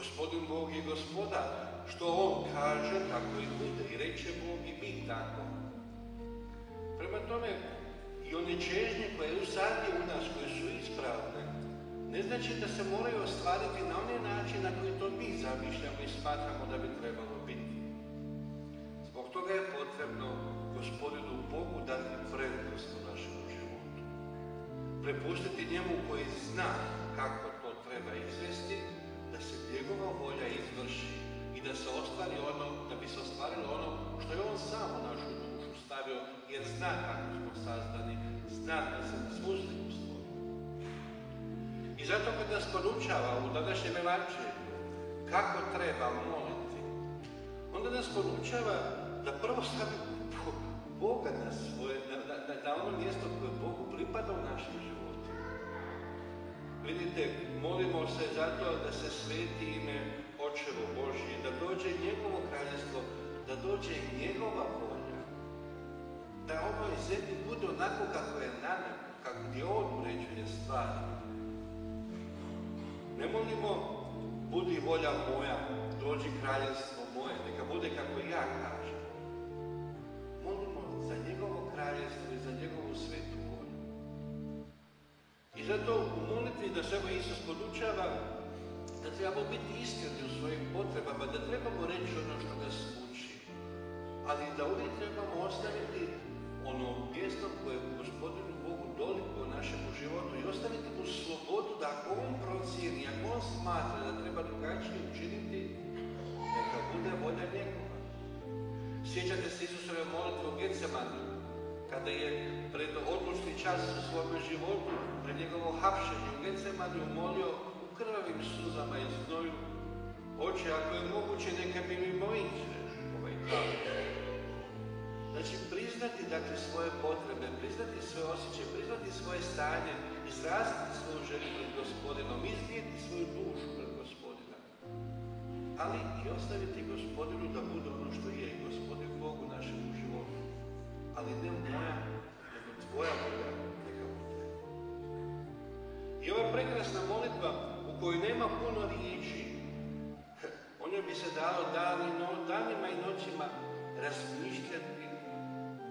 Gospodin Bog je gospodar. Što On kaže, tako i bude. I reče Bog i bit tako. Prema tome, i one čežnje koje usadnje u nas, koje su ispravne, ne znači da se moraju ostvariti na onaj način na koji to mi zamišljamo i smatramo da bi trebalo biti. Zbog toga je potrebno Gospodinu Bogu dati prednost u našem životu. Prepustiti njemu koji zna kako to treba izvesti, da se njegova volja izvrši i da se ostvari ono, da bi se ostvarilo ono što je on sam u našu dušu stavio, jer zna kako smo sazdani, zna da se na svu sliku stvori. I zato kad nas podučava u današnjem evanđelju kako treba moliti, onda nas podučava da prvo stavimo Boga na ono mjesto koje Bogu pripada u našem životu. Vidite, molimo se zato da se sveti ime Očevo Božje, da dođe njegovo kraljestvo, da dođe njegova volja, da ovoj zemlji bude onako kako je na nebu, kako gdje on uređuje stvari. Ne molimo, budi volja moja, dođi kraljestvo moje, neka bude kako ja kažem. Molimo za njegovo kraljestvo i za njegovu svetu volju. I zato u molitvi da se Isus podučava da trebamo biti iskreni u svojim potrebama, da trebamo reći ono što nas muči, ali da uvijek trebamo ostaviti ono mjesto koje je Gospodinu Bogu doliko u našemu životu i ostaviti mu slobodu da ako on procijeni, ako on smatra da treba drugačije učiniti, neka bude volja njegova. Sjećate se Isusove molitve u Getsemanu, kada je pred odlučni čas u svome životu, pred njegovo hapšenje u Getsemanu molio u krvavim suzama i znoju: Oče, ako je moguće, neka mi mimo iđeš ovaj kamen. Znači, priznati dakle svoje potrebe, priznati svoje osjećaje, priznati svoje stanje, izraziti svoju želju pred Gospodinom, iznijeti svoju dušu pred Gospodina. Ali i ostaviti Gospodinu da bude ono što je i Gospodin Bog u našem životu. Ali ne moja, nego tvoja volja neka bude. I ova prekrasna molitva u kojoj nema puno riječi, o njoj bi se dalo danima i noćima razmišljati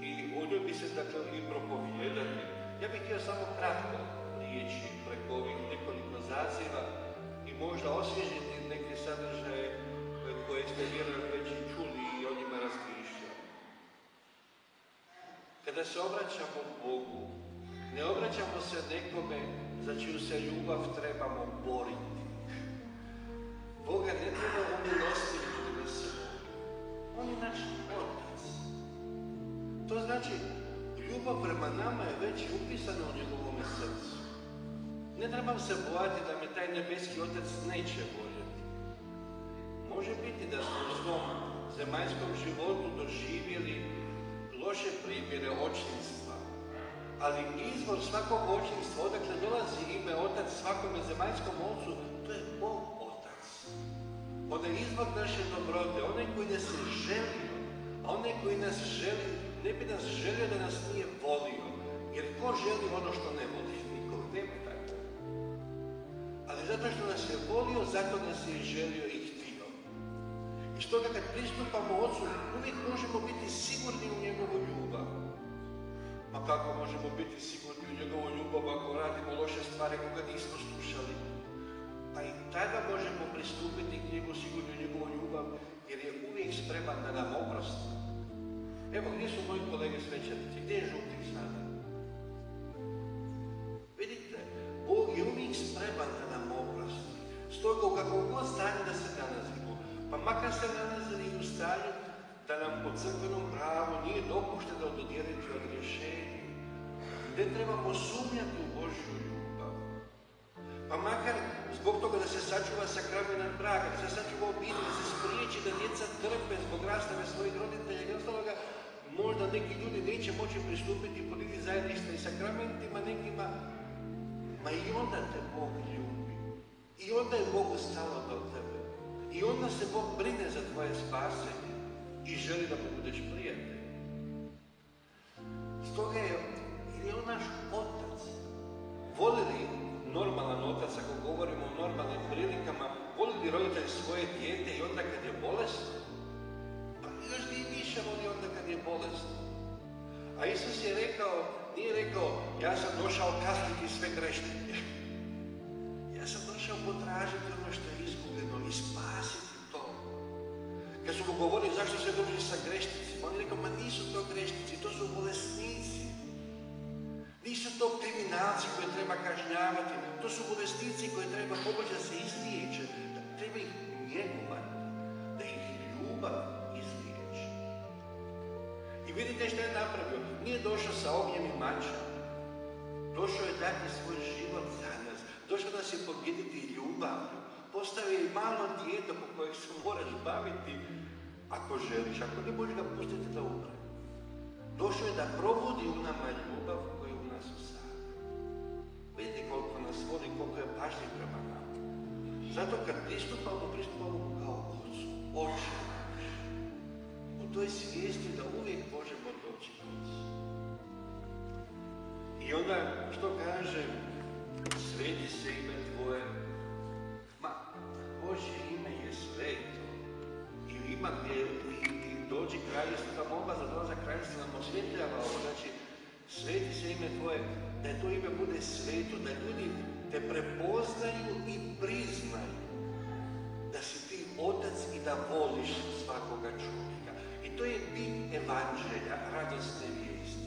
i o njoj bi se dakle i propovijedati. Ja bih htio samo kratko riječi preko ovih nekoliko zaziva i možda osvježiti neke sadržaje koje ste vjerujem već i čuli i o njima razmišljali. Kada se obraćamo Bogu, ne obraćamo se nekome za čiju se ljubav trebamo boriti. Boga ne treba umilostiviti da se voli. On je naš Otac. To znači, ljubav prema nama je već upisana u njegovome srcu. Ne trebam se bojati da me taj nebeski Otac neće voljeti. Može biti da smo u svom zemaljskom životu doživjeli loše primjere očinstva, ali izvor svakog očinstva, odakle dolazi ime Otac svakome zemaljskom ocu, to je Bog Otac. On je izvor naše dobrote, onaj koji nas je želio, a onaj koji nas želi, ne bi nas želio da nas nije volio, jer ko želi ono što ne voli? Nikog nema tako. Ali zato što nas je volio, zato nas je i želio i htio. I stoga kad pristupamo Ocu, uvijek možemo biti sigurni u njegovu ljubav. Ma kako možemo biti sigurni u njegovu ljubav ako radimo loše stvari koga nismo slušali? Pa i tada možemo pristupiti k njemu sigurni u njegovu ljubav, jer je uvijek spreman da nam oprosti. Evo, gdje su moji kolege svećanici? Gdje je žutnik sada? Vidite, Bog je uvijek spreman da nam oprosti. Stoga u kakvom god stanju da se nalazimo, pa makar se nalazili u stanju da nam po crkvenom pravu nije dopušteno dodijeliti odrješenje. Ne trebamo sumnjati u Božju ljubav. Pa makar zbog toga da se sačuva sakramentan brak, da se sačuva obitelj, da se spriječi da djeca trpe zbog rastave svojih roditelja i ostaloga, možda neki ljudi neće moći pristupiti poditi zajedništva i sakramentima nekima, ma i onda te Bog ljubi. I onda je Bogu stalo do tebe. I onda se Bog brine za tvoje spasenje i želi da mu budeš prijatelj. Stoga je on naš Otac. Voli li normalan Otac, ako govorimo o normalnim prilikama, voli li roditelj svoje dijete i onda kad je bolesno? Pa još i više voli onda kad je bolesno. A Isus je rekao, nije rekao, ja sam došao kazniti sve grešnike. Ja sam došao potražiti ono što je izgubljeno i spasiti to. Kad su mu govorili zašto se druži sa grešnicima, on je rekao, ma nisu to grešnici, to su bolesnici. Nisu to kriminalci koje treba kažnjavati, to su bolesnici koje treba pomoći da se izliječe, da treba ih njegovati, da ih ljubav izliječe. I vidite što je napravio, nije došao sa ognjem i mačem, došao je dati svoj život za nas, došao nas je pobijediti ljubavlju, postavio je malo dijete po kojeg se moraš baviti ako želiš, ako ne možeš ga pustiti da umre. Došao je da probudi u nama ljubav koju u nas usadio. Vidite koliko nas voli, koliko je pažljiv prema nama. Zato kad pristupamo kao Ocu, Oče naš. U toj svijesti da uvijek možemo doći k Ocu. I onda što kaže, sveti se ime Tvoje. Ma, Božje ime je sveto. I ima gdje dođi kraljevstvo, ta molba za dolazak kraljevstva nam osvjetljava ovo, znači sveti se ime Tvoje, da to ime bude sveto, da ljudi te prepoznaju i priznaju da si ti otac i da voliš svakoga čovjeka. I to je bit evanđelja, radosne vijesti.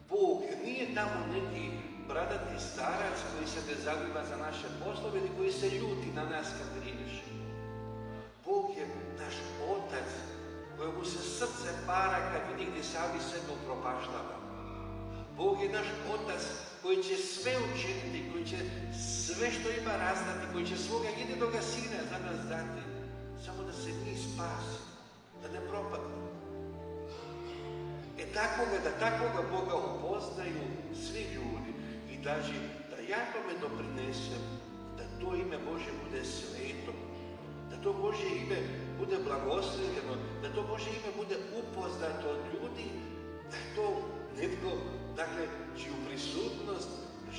Bog nije tamo neki bradati starac koji se ne zanima za naše poslove ili koji se ljuti na nas kad griješi. Bog je naš otac kojemu se srce para kad vidi gdje sami sebe upropaštava. Bog je naš otac koji će sve učiniti, koji će sve što ima razdati, koji će svoga jedinoga sina za nas dati, samo da se mi spasimo, da ne propademo. Da takvoga Boga upoznaju svi ljudi i da ja tome doprinesem, da to ime Božje bude sveto, da to Božje ime bude blagoslovljeno, da to Božje ime bude upoznato od ljudi, da je to netko, dakle, čiju prisutnost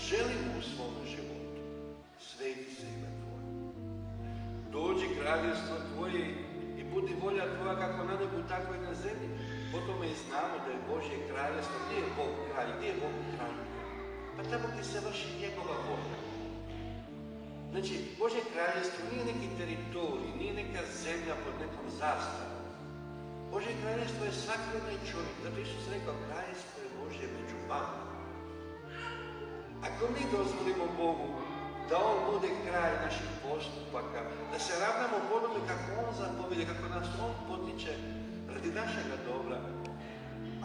želimo u svom životu. Sveti se ime Tvoje. Dođi kraljevstvo Tvoje i budi volja Tvoja kako na nebu, tako i na zemlji. Po tome i znamo da je Božje kraljevstvo. Gdje je Bog kralj? Gdje je Bog kralj? Pa tamo gdje se vrši njegova volja. Znači, Božje kraljevstvo nije neki teritorij, nije neka zemlja pod nekom zastavom. Božje kraljevstvo je svaki onaj čovjek. Zato Isus rekao, kraljevstvo je Božje među vama. Ako mi dozvolimo Bogu da On bude kraj naših postupaka, da se ravnamo po onome kako On zapovjede, kako nas On potiče radi našega dobra,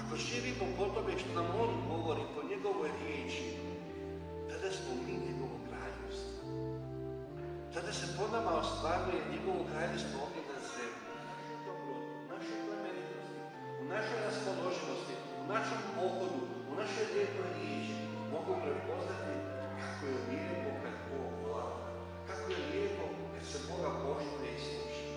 ako živimo po tome što nam On govori, po njegovoj riječi, tada smo mi njegovo kraljevstvo. Tada se po nama ostvaruje njegovo kraljevstvo ovdje na zemlji. U našoj plemenitosti, u našoj raspoloživosti, u našom pohodu, u našoj lijepoj riječi mogu prepoznati kako je lijepo kad Bog vlada, kako je lijepo kad se Boga poštuje i sluša.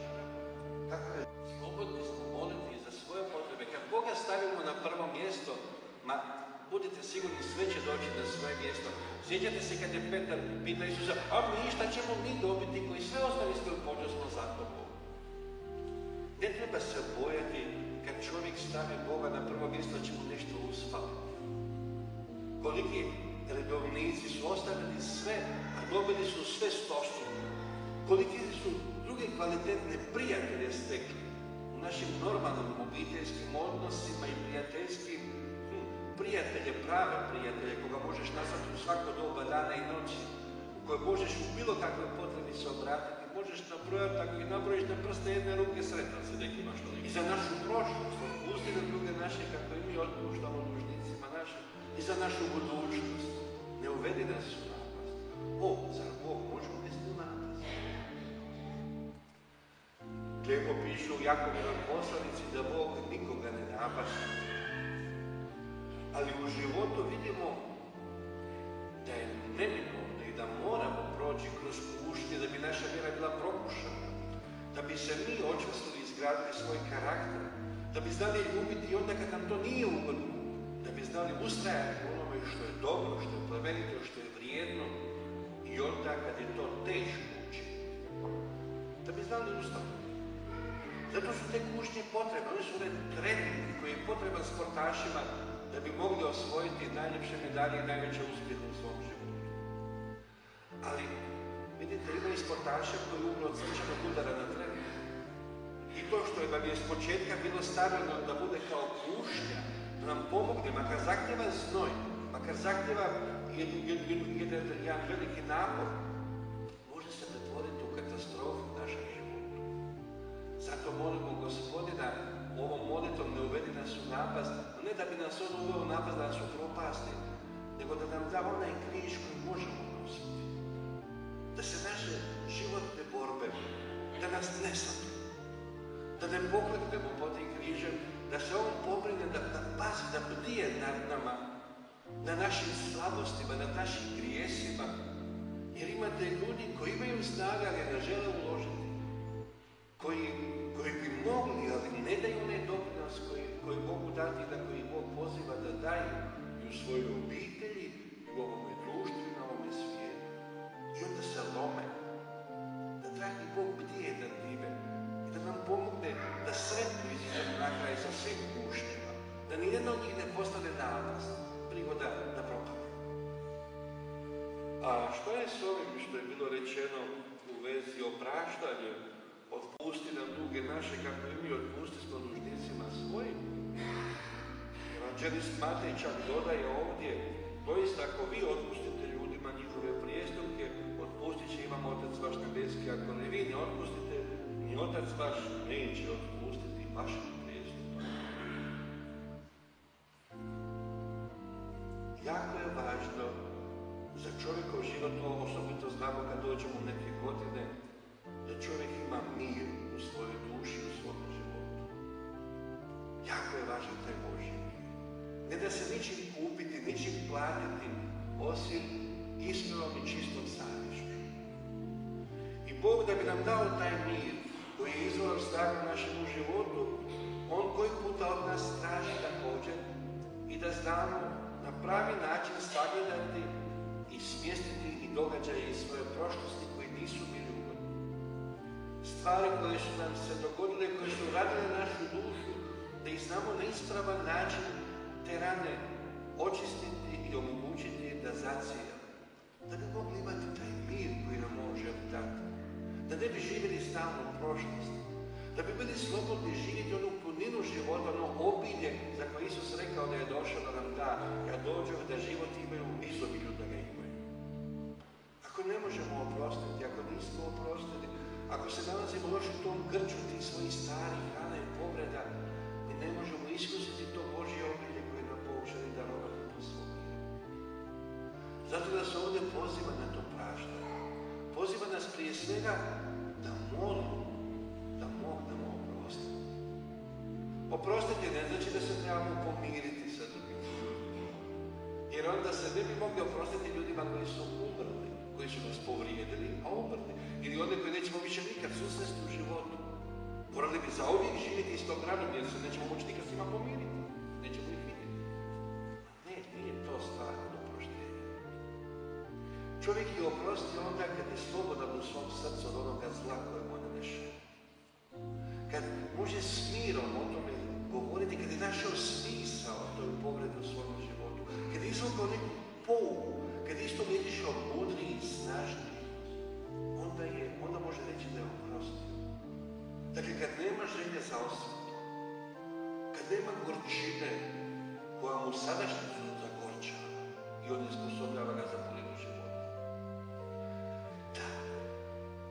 Kako je slobodni smo moliti za svoje potrebe. Kad Boga stavimo na prvo mjesto, budite sigurni, sve će doći na svoje mjesto. Sjećate se kad je Petar pitao Isusa, a mi šta ćemo mi dobiti koji sve ostali smo pođosno za tobom? Ne treba se bojati kad čovjek stavi Boga na prvo mjesto, će mu nešto uspaliti. Koliki redovnici su ostavili sve, a dobili su sve stostruko. Koliki su druge kvalitetne prijatelje stekli u našim normalnim obiteljskim odnosima i prijateljskim prijatelje, prave prijatelje, koga možeš nazvati u svako doba dana i noći, u kojoj možeš u bilo kakve potrebi se obratiti, možeš nabrojati, ako ih nabrojiš na prste jedne ruke, sretan se nekima što li. I za našu prošlost, otpusti na druge naše kako i mi otpuštamo dužnicima našim, i za našu budućnost. Ne uvedi nas u napast. Zar Bog može uvesti u napast? Lijepo pišu u Jakovljevoj poslanici da Bog nikoga ne napašta. Ali u životu vidimo da je neminovno i da moramo proći kroz kušnje da bi naša vjera bila prokušana, da bi se mi očvrstili i izgradili svoj karakter, da bi znali ljubiti i onda kad nam to nije ugodno, da bi znali ustrajati u onome što je dobro, što je plemenito, što je vrijedno i onda kad je to teško učiniti. Da bi znali ustaviti. Zato su te kušnje potrebne, oni su one trening koji je potreban sportašima da bi mogli osvojiti najljepše medalje i najveće uspjehe u svom životu. Ali, vidite, ima i sportaša koji umru od srčanog udara na treningu. I to što vam je s početka bilo stavljeno da bude kao kušnja, da nam pomogne, makar zahtjeva znoj, makar zahtjeva jedan veliki napor, može se pretvoriti u katastrofu u našem životu. Zato molimo Gospodina, ovom molitvom ne uvedi nas u napast, ne da bi nas on uveo u napast da nas upropasti, nego da nam da onaj križ koji možemo nositi. Da se naše životne borbe, da nas ne sati, da ne pokleknemo pod tim križem, da se on pobrine, da pazi, da bdije nad nama, na našim slabostima, na našim grijesima, jer imate ljudi koji imaju snage, ali ne žele uložiti, koji bi mogli, ali ne daju onaj doprinos koji mogu dati, da koji Bog poziva da daju i u svojoj obitelji, i u ovome društvu i na ovome svijetu. I onda se lome, da dragi Bog bdije nad time i da nam pomogne da sretno izađemo na kraj sa svim kušnjama, da nijedno od njih ne postane napast, prigoda da propadne. A što je s ovim što je bilo rečeno u vezi opraštanja? Otpusti nam duge naše, kako i mi otpusti smo dužnicima svojim. Evanđelist Matej čak dodaje ovdje, doista ako vi otpustite ljudima njihove prijestupke, otpustit će vam Otac vaš nebeski, ako ne vi ne otpustite, ni Otac vaš neće otpustiti vaše prijestupke. Jako je važno za čovjekov život, osobito znamo kad dođemo u neke godine, da čovjek ima mir u svojoj duši, u svom životu. Jako je važan taj Božji mir. Ne da se ničim kupiti, ničim platiti, osim iskrenom i čistom savješću. I Bog da bi nam dao taj mir, koji je izvor snaga u našem životu, On koji puta od nas traži također i da znamo na pravi način sagledati i smjestiti i događaje iz svoje prošlosti koji nisu bili ugodni. Stvari koje su nam se dogodile, koje su radile našu dušu, da ih znamo na ispravan način te rane očistiti i omogućiti da zacijemo. Da bi mogli imati taj mir koji nam može dati. Da ne bi živjeli stalno u prošlosti. Da bi bili slobodni živjeti onu puninu života, ono obilje za koje Isus rekao da je došao da nam da, kad dođu da život imaju u izobilju da ga imaju. Ako ne možemo oprostiti, ako nismo oprostili, ako se nalazimo još u tom grču tih svojih starih rana i povreda, mi ne možemo iskusiti to Božje obilje koje nam Bog želi darovati po svom miru. Zato nas ovdje poziva na to praštanje. Poziva nas prije svega da molimo, da mognemo oprostiti. Oprostiti ne znači da se trebamo pomiriti sa drugim ljudima. Jer onda se ne bi mogli oprostiti ljudima koji su umrli, koji su nas povrijedili, a umrli. Ili one koje nećemo više nikad susresti u životu. Morali bi zauvijek živjeti s tom ranom, jer se nećemo moći nikad s njima pomiriti. Nećemo ih vidjeti. Ne, nije to stvar oproštenja. Čovjek je oprosti onda kad je slobodan u svom srcu od onoga zla koje mu nanešao. Kad može s mirom o tome govoriti, kad je našao smisao toj povredi u svom životu, kad je izvukao neku pouku, kad je isto vidišao mudriji i snažniji, onda može reći da je oprostio. Dakle, kad nema želje za osvetu, kad nema gorčine koja mu sadašnjicu zagorčava i onesposobljava ga za puninu života. Da,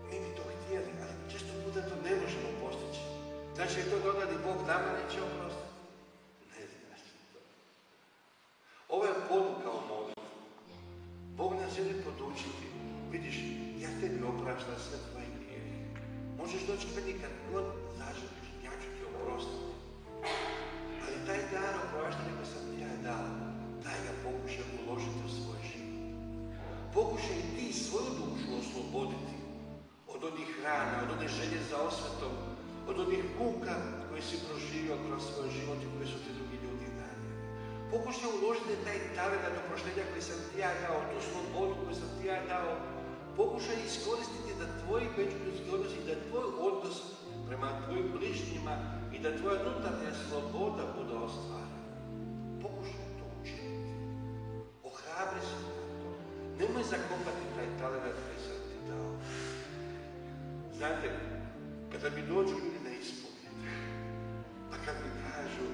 mi bi to htjeli, ali često puta to ne možemo postići. Znači je to da onda ni Bog nama neće oprostiti? Ne znači to. Ovo je poduka o molitvi. Bog nas želi podučiti. Vidiš, ja tebi opraštam sve tvoje grijehe. Možeš doći meni kad god zaželiš, ja ću ti oprostiti. Ali taj dar opraštanja koji sam ti ja dao, daj ga pokušaj uložiti u svoj život. Pokušaj ti svoju dušu osloboditi od onih rana, od one želje za osvetom, od onih muka koje si proživio kroz svoj život i koje su ti drugi ljudi nanijeli. Pokušaj uložiti taj talenat oproštenja koji sam ti ja dao, tu slobodu koju sam ti ja dao, Pokušaj iskoristiti da tvoji međuljudski odnosi, da tvoj odnos prema tvojim bližnjima i da tvoja unutarnja sloboda bude ostvarena. Pokušaj to učiniti. Ohrabri se na to. Nemoj zakopati taj talent koji sam ti dao. Znate, kada mi dođu ljudi na ispovjed, a kad mi kažu,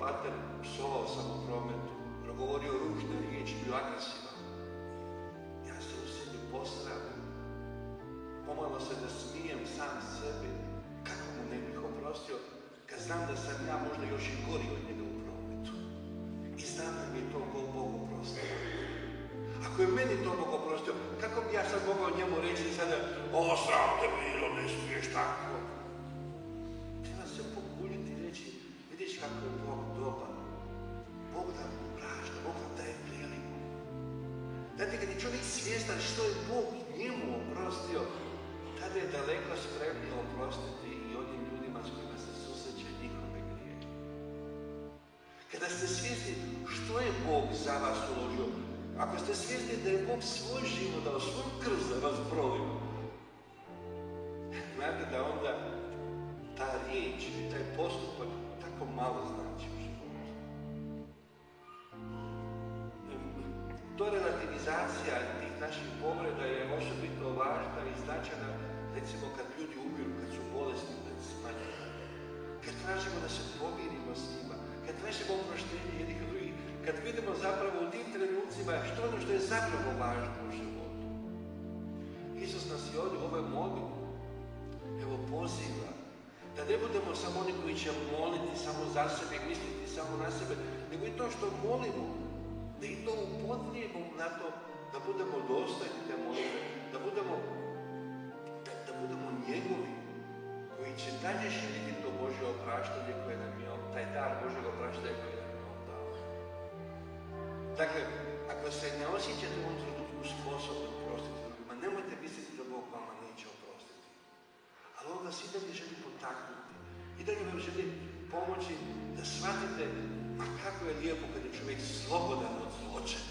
pater, psovao sam u prometu, progovorio ružne riječi, bio agresivan, ja se u sebi posramim, pomalo se da smijem sam sebi, kako mu ne bih oprostio, kad znam da sam ja možda još i gori od njega u prometu. I znam da mi je to Bog oprostio. Ako je meni to Bog oprostio, kako bi ja sad mogao njemu reći sada, ovo sram te bilo, ne smiješ tako. Treba se pokuljiti i reći, vidiš kako je Bog dobar. Bog da mu prašta, Bog da daje priliku. Znate, kad je čovjek svjestan što je Bog njemu oprostio, tada je daleko spremnije oprostiti i onim ljudima s kojima se susreće njihove grijehe. Kada ste svjesni što je Bog za vas uložio, ako ste svjesni da je Bog svoj život dao, svoj krv za vas prolio, znate da onda ta riječ i taj postupak tako malo znači u životu. To relativizacija tih naših povreda je osobito važna i značajna, recimo kad ljudi umiru, kad su bolesni, kad smanjaju. Kad tražimo da se pomirimo s njima, kad tražimo oproštenje jednih od drugih, kad vidimo zapravo u tim trenucima što je zapravo važno u životu. Isus nas je ovdje u ovoj molitvi, evo, poziva da ne budemo samo oni koji će moliti samo za sebe i misliti samo na sebe, nego i to što molimo, da i to upotrijebimo na to da budemo dostojni te molitve, da budemo njegovi, koji će dalje širiti to Božje opraštanje koje nam je taj dar Božjeg opraštanja koje nam je on dao. Dakle, ako se ne osjećate u ovom trenutku sposobno oprostiti drugima, nemojte misliti da Bog vama neće oprostiti. Ali on vas i dalje želi potaknuti, i dalje vam želi pomoći da shvatite ma kako je lijepo kad je čovjek slobodan od zločina.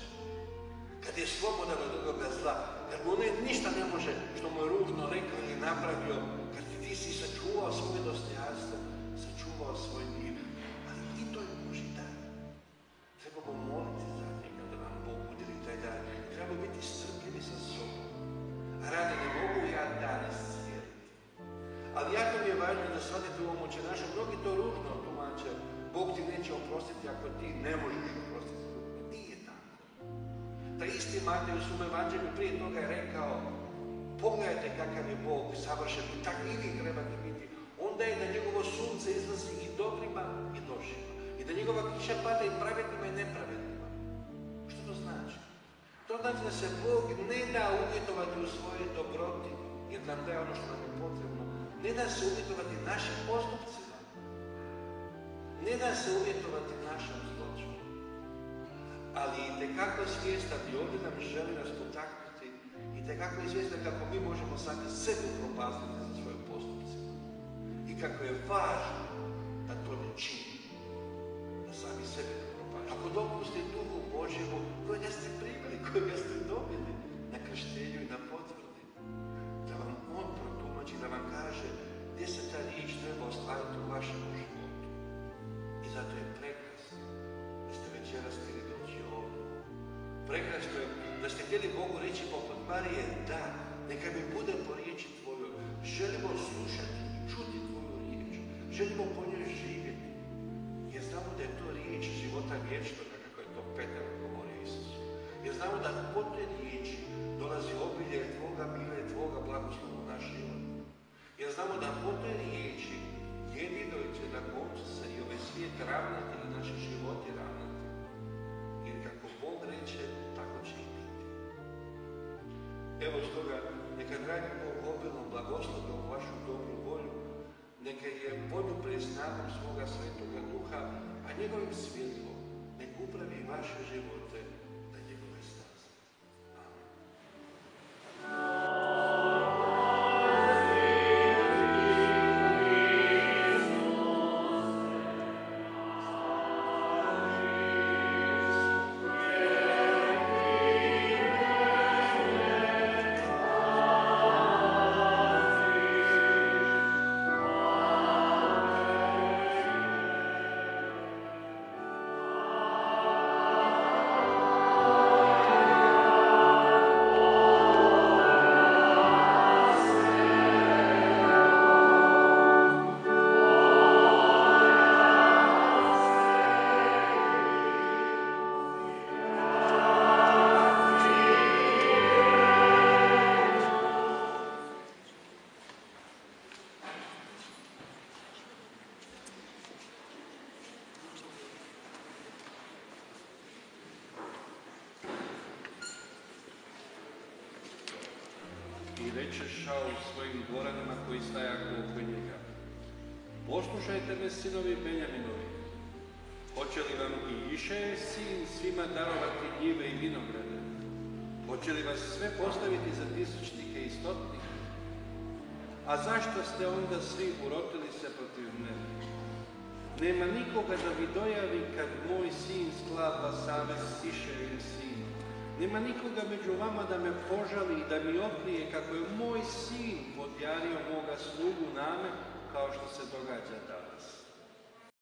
Kad je slobodan od onoga zla, kad mu onaj ništa ne može što mu je ružno rekao ili napravio, kad ti si sačuvao svoje dostojanstvo, sačuvao svoj mir. Ali i to je Božji dar. Trebamo moliti za njega da nam Bog udjeli taj dar. Trebamo biti strpljivi sa sobom. A rade ne mogu ja dan iscijeliti. Ali jako mi je važno da shvatite u ovom oče našem, mnogi to ružno tumače. Bog ti neće oprostiti ako ti ne možeš oprostiti. Nije tako. Taj isti Matej u svom evanđelju prije toga je rekao, pogledajte kakav je Bog savršen i tako i vi trebate biti. Onda je da njegovo sunce izlazi i dobrima i lošima. I da njegova kiša pada i pravednima i nepravednima. Što to znači? To znači da se Bog ne da uvjetovati u svojoj dobroti, jer nam daje ono što nam je potrebno. Ne da se uvjetovati našim postupcima. Ne da se uvjetovati našom zločinu. Ali i tekako svjestan i ovdje nam želi nas potaknuti i tekako je svjestan kako mi možemo sami sebe upropastiti za svoje postupce. I kako je važno da to ne činimo. Da sami sebe ne upropastimo. Ako dopustite Duhu Božjemu kojega ste primili, kojega ste dobili na krštenju i na potvrdi, da vam on protumači, da vam kaže gdje se ta riječ treba ostvariti u vašem životu. I zato je prekrasno da ste večeras htjeli doći ovdje. Prekrasno je da ste htjeli Bogu reći poput Marije, da, neka mi bude po riječi tvojoj. Želimo slušati i čuti tvoju riječ. Želimo po njoj živjeti. Jer znamo da je to riječ života vječnoga, kako je to Petar govorio Isusu. Jer znamo da po toj riječi dolazi obilje tvoga mira i tvoga blagoslova u naš život. Jer znamo da po toj riječi jedino će na koncu se i ovaj svijet ravnati i naši životi ravnati. Jer kako Bog reče, tako će i biti. Evo stoga, neka dragi Bog obilno blagoslovi u vašu dobru volju, neka je podupre snagom svoga Svetoga Duha, a njegovim svjetlom nek upravi vaše živote na njegove staze. Amen. večešao u svojim dvoranima koji stajaku oko njega. Poslušajte me, sinovi Benjaminovi. Hoće li vam i Išajev sin svima darovati njive i vinograde? Hoće li vas sve postaviti za tisućnike i stotnike? A zašto ste onda svi urotili se protiv mene? Nema nikoga da mi dojavi kad moj sin sklapa savez s Išajevim sinom. Nema nikoga među vama da me požali i da mi otkrije kako je moj sin podjario moga slugu Name, kao što se događa danas.